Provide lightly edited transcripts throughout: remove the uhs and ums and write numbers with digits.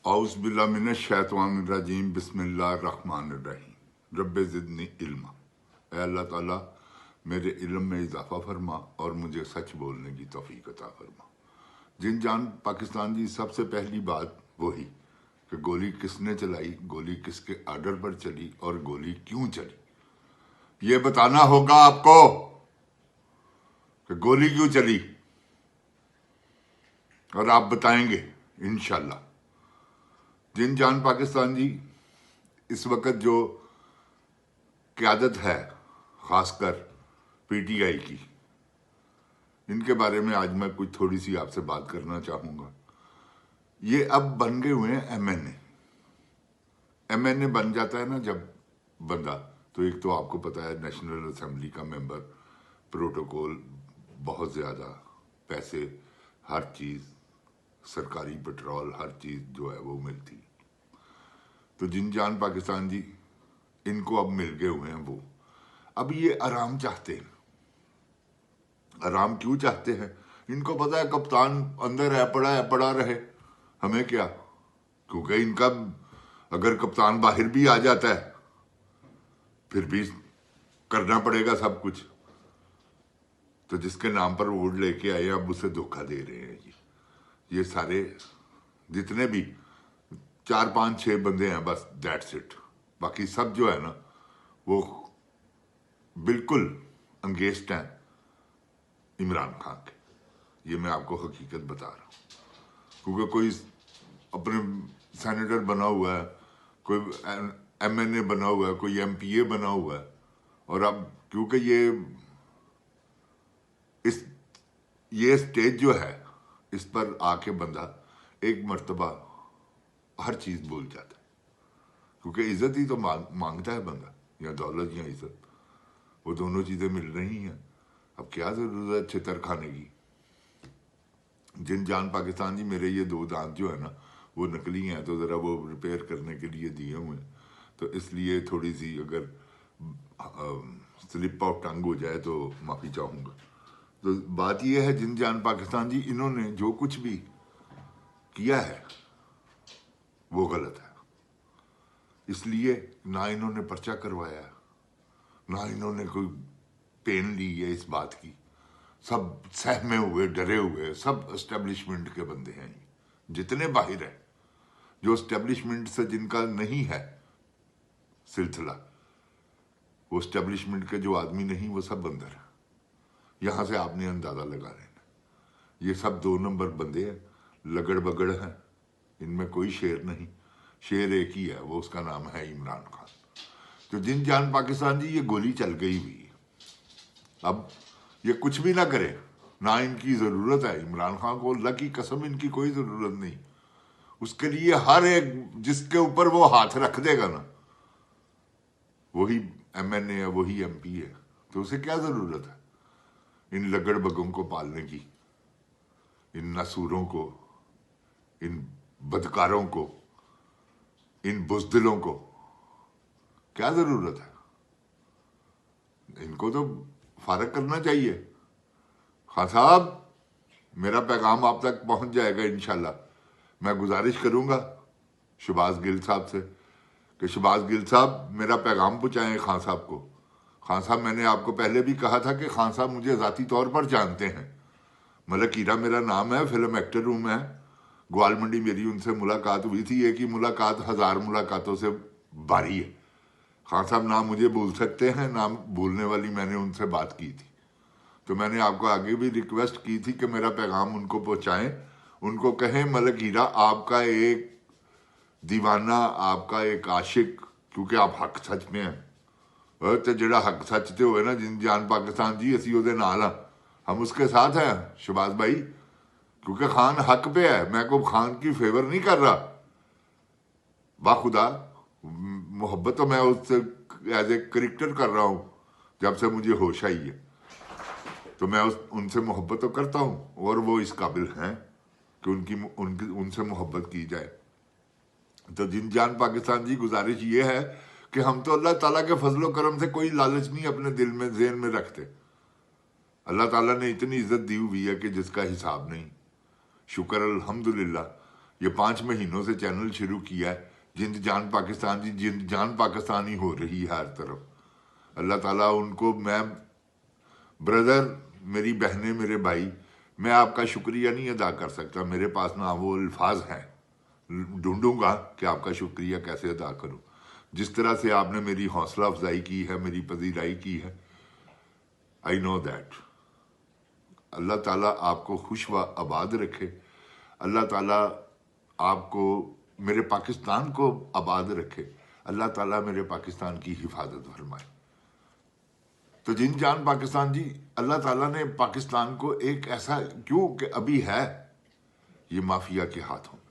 औज़ बिल्लाहि मिनश शैतानिर रजीम बिस्मिल्लाहिर्रहमानिर रहीम रब्बे ज़िदनी इल्मा। ऐ अल्लाह ताला मेरे इल्म में इजाफ़ा फरमा और मुझे सच बोलने की तौफीक अता फरमा। जिन जान पाकिस्तान जी, सबसे पहली बात वही कि गोली किसने चलाई, गोली किसके आर्डर पर चली और गोली क्यों चली, ये बताना होगा आपको कि गोली क्यों चली, और आप बताएंगे इंशाल्लाह। जिन जान पाकिस्तान जी, इस वक्त जो क़यादत है ख़ासकर पीटीआई की, इनके बारे में आज मैं कुछ थोड़ी सी आपसे बात करना चाहूँगा। ये अब बन गए हुए हैं एमएनए। एमएनए बन जाता है ना जब बंदा, तो एक तो आपको पता है नेशनल असेंबली का मेंबर, प्रोटोकॉल, बहुत ज़्यादा पैसे, हर चीज़, सरकारी पेट्रोल, हर चीज़ जो है वो मिलती। तो जिन जान पाकिस्तान जी, इनको अब मिल गए हुए हैं वो। अब ये आराम चाहते हैं। आराम क्यों चाहते हैं? इनको पता है कप्तान अंदर है, पड़ा रहे, हमें क्या। क्योंकि इनका अगर कप्तान बाहर भी आ जाता है फिर भी करना पड़ेगा सब कुछ। तो जिसके नाम पर वोट लेके आए अब उसे धोखा दे रहे हैं। ये सारे जितने भी 4-5-6 बंदे हैं बस, दैट्स इट। बाकी सब जो है ना वो बिल्कुल अंगेस्ट हैं इमरान खान के। ये मैं आपको हकीकत बता रहा हूँ। क्योंकि कोई अपने सेनेटर बना हुआ है, कोई एमएनए बना हुआ है, कोई एमपीए बना हुआ है, और अब क्योंकि ये स्टेज जो है, इस पर आके बंदा एक मर्तबा हर चीज़ भूल जाता है। क्योंकि इज्जत ही तो मांगता है बंदा, या दौलत या इज्जत, वो दोनों चीज़ें मिल रही हैं। अब क्या ज़रूरत है छितर खाने की। जिन जान पाकिस्तान जी, मेरे ये 2 दांत जो है ना वो नकली हैं, तो ज़रा वो रिपेयर करने के लिए दिए हुए हैं, तो इसलिए थोड़ी सी अगर स्लिप ऑफ टंग हो जाए तो माफ़ी चाहूँगा। तो बात यह है जिन जान पाकिस्तान जी, इन्होंने जो कुछ भी किया है वो गलत है। इसलिए ना इन्होंने पर्चा करवाया, ना इन्होंने कोई पेन ली है इस बात की। सब सहमे हुए, डरे हुए, सब एस्टेब्लिशमेंट के बंदे हैं। जितने बाहर हैं, जो एस्टेब्लिशमेंट से जिनका नहीं है सिलसिला, वो एस्टेब्लिशमेंट के जो आदमी नहीं, वो सब अंदर है। यहां से आपने अंदाजा लगा लेना। ये सब 2 नंबर बंदे हैं, लगड़ बगड़ हैं, इनमें कोई शेर नहीं। शेर एक ही है, वो उसका नाम है इमरान खान। तो जिन जान पाकिस्तान जी, ये गोली चल गई हुई है। अब ये कुछ भी ना करे, ना इनकी ज़रूरत है इमरान खान को, अल्लाह की कसम इनकी कोई ज़रूरत नहीं। उसके लिए हर एक जिसके ऊपर वो हाथ रख देगा ना, वही एमएनए है, वही एमपी है। तो उसे क्या ज़रूरत है इन लगड़ बगों को पालने की, इन नसूरों को, इन बदकारों को, इन बुज़दिलों को क्या ज़रूरत है? इनको तो फारग करना चाहिए। खान साहब, मेरा पैगाम आप तक पहुंच जाएगा इंशाल्लाह। मैं गुजारिश करूंगा शहबाज गिल साहब से कि शहबाज गिल साहब मेरा पैगाम पहुंचाएं खान साहब को। खान साहब, मैंने आपको पहले भी कहा था कि खान साहब मुझे ज़ाती तौर पर जानते हैं। मलक हीरा मेरा नाम है, फिल्म एक्टर हूँ मैं। ग्वाल मंडी मेरी उनसे मुलाकात हुई थी, एक ही मुलाकात 1000 मुलाकातों से भारी है। खान साहब ना मुझे भूल सकते हैं, ना भूलने वाली मैंने उनसे बात की थी। तो मैंने आपको आगे भी रिक्वेस्ट की थी कि मेरा पैगाम उनको पहुंचाएं। उनको कहें मलक हीरा आपका एक दीवाना, आपका एक आशिक, क्योंकि आप हक सच में हैं। तो जड़ा हक सच ते हुए ना जिन जान पाकिस्तान जी, असी उहदे नाल हां, हम उसके साथ हैं शहबाज भाई। क्योंकि खान हक पे है, मैं को खान की फेवर नहीं कर रहा। बाखुदा मोहब्बत तो मैं उससे एज ए क्रिकेटर कर रहा हूं जब से मुझे होश आई है। तो मैं उनसे मोहब्बत तो करता हूं, और वो इस काबिल हैं कि उनसे मोहब्बत की जाए। तो जिन जान पाकिस्तान जी, गुजारिश ये है कि हम तो अल्लाह ताला के फजलो करम से कोई लालच नहीं अपने दिल में, ज़हन में रखते। अल्लाह ताला ने इतनी इज्जत दी हुई है कि जिसका हिसाब नहीं। शुक्र अल्हम्दुलिल्लाह। ये 5 महीनों से चैनल शुरू किया है, जिंद जान पाकिस्तान जी, जिंद जान पाकिस्तानी हो रही है हर तरफ। अल्लाह ताला उनको, मैं ब्रदर, मेरी बहनें, मेरे भाई, मैं आपका शुक्रिया नहीं अदा कर सकता, मेरे पास ना वो अल्फाज हैं, ढूंढूंगा कि आपका शुक्रिया कैसे अदा करूं। जिस तरह से आपने मेरी हौसला अफजाई की है, मेरी पजीराई की है, आई नो दैट। अल्लाह ताला आपको खुश व आबाद रखे, अल्लाह ताला आपको, मेरे पाकिस्तान को आबाद रखे, अल्लाह ताला मेरे पाकिस्तान की हिफाजत फरमाए। तो जिन जान पाकिस्तान जी, अल्लाह ताला ने पाकिस्तान को एक ऐसा, क्यों कि अभी है ये माफिया के हाथों में।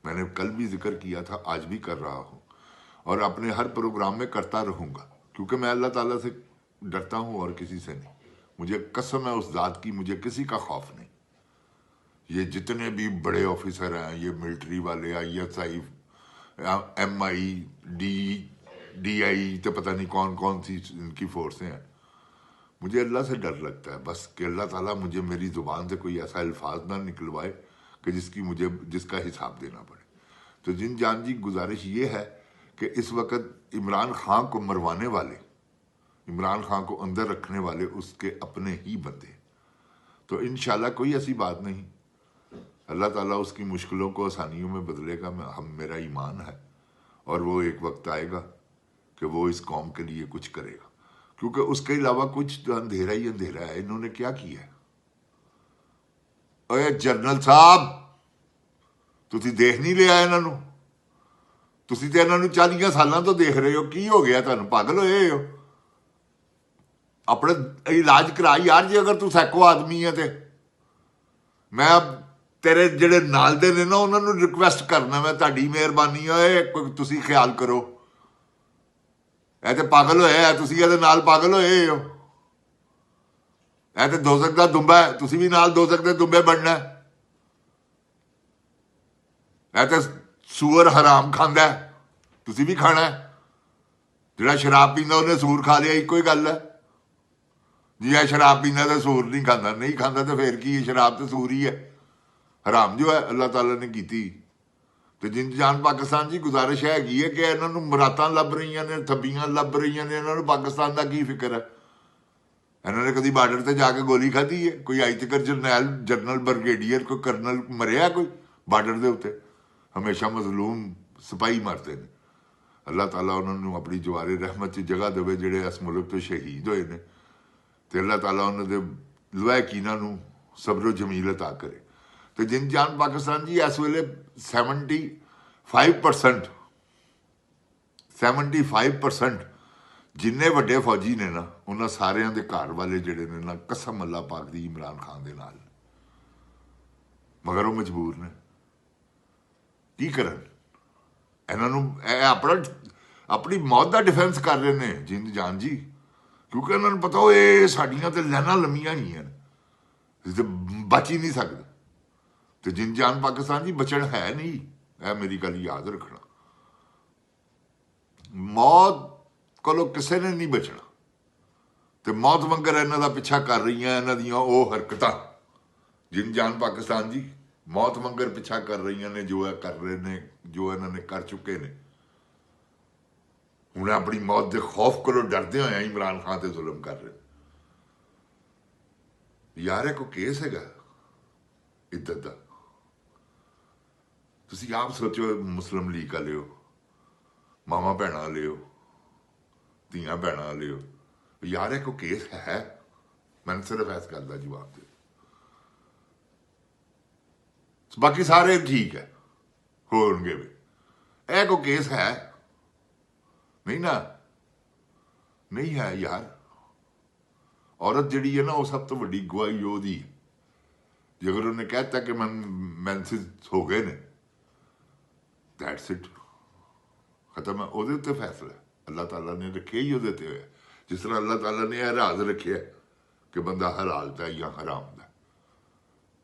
मैंने कल भी जिक्र किया था, आज भी कर रहा हूं और अपने हर प्रोग्राम में करता रहूंगा, क्योंकि मैं अल्लाह ताला से डरता हूं और किसी से नहीं। मुझे कसम है उस जात की, मुझे किसी का खौफ नहीं। ये जितने भी बड़े ऑफिसर हैं, ये मिलिट्री वाले, ISI, MI, DI, तो पता नहीं कौन कौन सी इनकी फोर्सें हैं, मुझे अल्लाह से डर लगता है बस कि अल्लाह ताला मुझे, मेरी जुबान से कोई ऐसा अल्फाज ना निकलवाए कि जिसका हिसाब देना पड़े। तो जिन जान जी, गुजारिश ये है कि इस वक्त इमरान खान को मरवाने वाले, इमरान खान को अंदर रखने वाले उसके अपने ही बंदे। तो इंशाल्लाह कोई ऐसी बात नहीं, अल्लाह ताला उसकी मुश्किलों को आसानियों में बदलेगा, मेरा ईमान है। और वो एक वक्त आएगा कि वो इस कौम के लिए कुछ करेगा, क्योंकि उसके अलावा कुछ तो अंधेरा ही अंधेरा है। इन्होंने क्या किया है? ओए जनरल साहब, तुसी देख नहीं लिया इन्हों? तुसी तो इन्हों 40 सालों तो देख रहे हो, की हो गया तुहानू? पागल होए हो? अपने इलाज करा यार, जे अगर तू सैको आदमी है तो। मैं तेरे जेडे नाल दे ने ना, उन्होंने रिक्वेस्ट करना, मैं ताड़ी मेहरबानी है, तुसी ख्याल करो। ऐ ते पागल होए है, तुसी ਇਹਦੇ नाल पागल होए हो। ऐ ते दोजक दा दुंबा है, तुसी भी नाल दोजक दे दुंबे बनना है। ऐ ते सूअर हराम खांदा है, तुसी भी खाना है। ਜਿਹੜਾ शराब पींदा ਉਹਨੇ सूर खा लिया, ਇੱਕੋ ਹੀ ਗੱਲ है जी। है शराब पींदा तो सूर नहीं खांदा, नहीं खांदा तो फिर की है, शराब तो सूर ही है, हराम जो है अल्लाह ताला ने की। तो जिन जान पाकिस्तान जी, गुजारिश हैगी है कि इन्हों मरातां लभ रही ने, थब्बियां लभ रही ने, इन्हों पाकिस्तान का की फिक्र है? इन्होंने कभी बार्डर से जाके गोली खाधी है? कोई अज तक जनरल ब्रिगेडियर, कोई करनल मरिया कोई बार्डर के उत्ते? हमेशा मजलूम सिपाही मरते हैं। अल्लाह ताला उन्होंने अपनी जवारे रहमत च जगह देवे, जेडे इस मुल्क तो शहीद होए ने, तो अल्लाह ताला उन्होंने लवाकीना सब्रो जमील अता करे। तो जिन जान पाकिस्तान जी, इस वेले 75% जिन्ने वड्डे फौजी ने ना, उन्होंने सारिਆਂ ਦੇ घर वाले जेडे ने ना, कसम अल्लाह पाक दी इमरान खान दे नाल, मगर वो मजबूर ने की करन। इन्हों अपनी मौत का डिफेंस कर रहे हैं जिंद जान जी, क्योंकि उन्होंने पता हो ये साड़ियां तो लाइना लम्मियां ही हैं, बच ही नहीं सकते। तो जिन जान पाकिस्तान जी, बचन है नहीं, यह मेरी गल याद रखना। मौत को किसी ने नहीं बचना, तो मौत वंगर इन्हों का पिछा कर रही हैं इन्हों दियां वो हरकतां। जिन जान पाकिस्तान जी मौत वंगर पिछा कर रही ने, जो कर रहे ने, जो इन्होंने कर चुके ने। उन्हें अपनी मौत के खौफ को डरदे हुए इमरान खान से जुल्म कर रहे। यार एक केस है इद्दत का, तुसी आप सोचो, मुस्लिम लीग वाले हो, मामा भैन वाले हो, धियां भैन वाले हो, यार एक केस है? मैंने सिर्फ इस गल का जवाब दे, बाकी सारे ठीक है होंगे भी, यह कोई केस है नहीं ना? नहीं है यार। औरत जिहड़ी है ना, वो सब तो वड्डी गवाही ओहदी है। जे अगर उन्हें कहता कि मैंसिस हो गए ने, दैट्स इट, खत्म है। ਉਹਦੇ ਉੱਤੇ फैसला अल्लाह ताला ने रखे ही ਉਹਦੇ ਤੇ ਹੋਇਆ। जिस तरह अल्लाह ताला ने यह राज रखे कि बंदा हलाल दा या हराम दा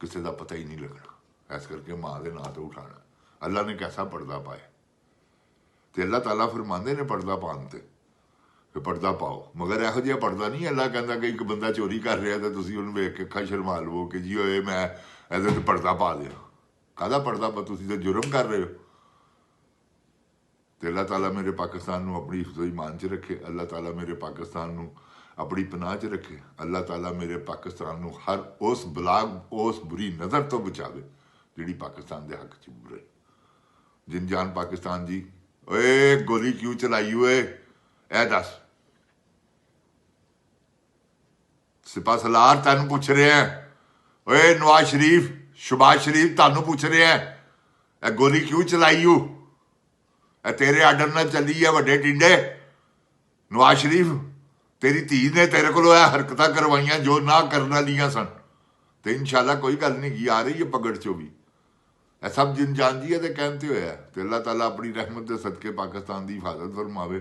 किसी का पता ही नहीं लगना, इस करके माँ के नां तो उठाना। अल्लाह ने कैसा पर्दा पाया, तो अल्लाह ताला फरमाते ने पर्दा पाने ते कि पर्दा पाओ, मगर यहो जिहा पर्दा नहीं अल्लाह कहता कि एक बंदा चोरी कर रहा तो तुसीं उहनूं वेख के अखां शर्मा लवो कि जी ओए मैं इहदे ते पर्दा पा दिया। ਕਾਹਦਾ ਪਰਦਾ ਪਰ ਤੁਸੀਂ ਤਾਂ ਜੁਰਮ ਕਰ ਰਹੇ ਹੋ। ਤੇ ਅੱਲਾਹ ਤਾਲਾ ਮੇਰੇ ਪਾਕਿਸਤਾਨ ਨੂੰ ਆਪਣੀ ਹਿਫਜ਼ੋ ਈਮਾਨ 'ਚ ਰੱਖੇ, ਅੱਲਾਹ ਤਾਲਾ ਮੇਰੇ ਪਾਕਿਸਤਾਨ ਨੂੰ ਆਪਣੀ ਪਨਾਹ 'ਚ ਰੱਖੇ, ਅੱਲਾਹ ਤਾਲਾ ਮੇਰੇ ਪਾਕਿਸਤਾਨ ਨੂੰ ਹਰ ਉਸ ਬਲਾ ਉਸ ਬੁਰੀ ਨਜ਼ਰ ਤੋਂ ਬਚਾਵੇ ਜਿਹੜੀ ਪਾਕਿਸਤਾਨ ਦੇ ਹੱਕ 'ਚ ਬੁਰੇ। ਜਿਨ ਜਾਨ ਪਾਕਿਸਤਾਨ ਜੀ, ਓਏ ਗੋਲੀ ਕਿਉਂ ਚਲਾਈ ਓਏ, ਇਹ ਦੱਸ। ਸਿਪਾਹ ਸਲਾਰ ਤੈਨੂੰ ਪੁੱਛ ਰਿਹਾ, ਓਏ ਨਵਾਜ਼ ਸ਼ਰੀਫ, ਸ਼ਬਾਜ਼ ਸ਼ਰੀਫ ਤੁਹਾਨੂੰ ਪੁੱਛ ਰਿਹਾ, ਇਹ ਗੋਲੀ ਕਿਉਂ ਚਲਾਈ ਓ? ਇਹ ਤੇਰੇ ਆਰਡਰ ਨਾਲ ਚੱਲੀ ਹੈ ਵੱਡੇ ਟਿੰਡੇ। ਨਵਾਜ਼ ਸ਼ਰੀਫ, ਤੇਰੀ ਧੀ ਨੇ ਤੇਰੇ ਕੋਲੋਂ ਇਹ ਹਰਕਤਾਂ ਕਰਵਾਈਆਂ ਜੋ ਨਾ ਕਰਨ ਵਾਲੀਆਂ ਸਨ, ਤੇ ਇਨਸ਼ਾਅੱਲਾ ਕੋਈ ਗੱਲ ਨਹੀਂ ਗੀ, ਆ ਰਹੀ ਹੈ ਪਗੜ ਚੋਂ ਵੀ। ਇਹ ਸਭ ਜਿਨ ਜਾਨ ਜੀ ਦੇ ਕਹਿਣ ਤੇ ਹੋਇਆ। ਤੇ ਅੱਲਾਹ ਤਾਲਾ ਆਪਣੀ ਰਹਿਮਤ ਦੇ ਸਦਕੇ ਪਾਕਿਸਤਾਨ ਦੀ ਹਿਫਾਜ਼ਤ ਫਰਮਾਵੇ,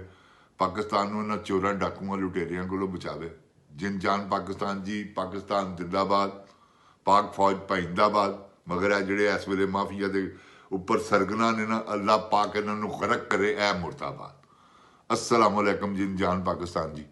ਪਾਕਿਸਤਾਨ ਨੂੰ ਇਹਨਾਂ ਚੋਰਾਂ ਡਾਕੂਆਂ ਲੁਟੇਰਿਆਂ ਕੋਲੋਂ ਬਚਾਵੇ। ਜਿਨ ਜਾਨ ਪਾਕਿਸਤਾਨ ਜੀ, ਪਾਕਿਸਤਾਨ ਜ਼ਿੰਦਾਬਾਦ, ਪਾਕ ਫੌਜ ਭਾਈਂਦਾਬਾਦ। ਮਗਰ ਇਹ ਜਿਹੜੇ ਇਸ ਵੇਲੇ ਮਾਫੀਆ ਦੇ ਉੱਪਰ ਸਰਗਨਾ ਨੇ ਨਾ, ਅੱਲਾਹ ਪਾਕ ਇਹਨਾਂ ਨੂੰ ਗਰਕ ਕਰੇ, ਇਹ ਮੁਰਦਾਬਾਦ। अस्सलाम वालेकुम जिन जान पाकिस्तान जी।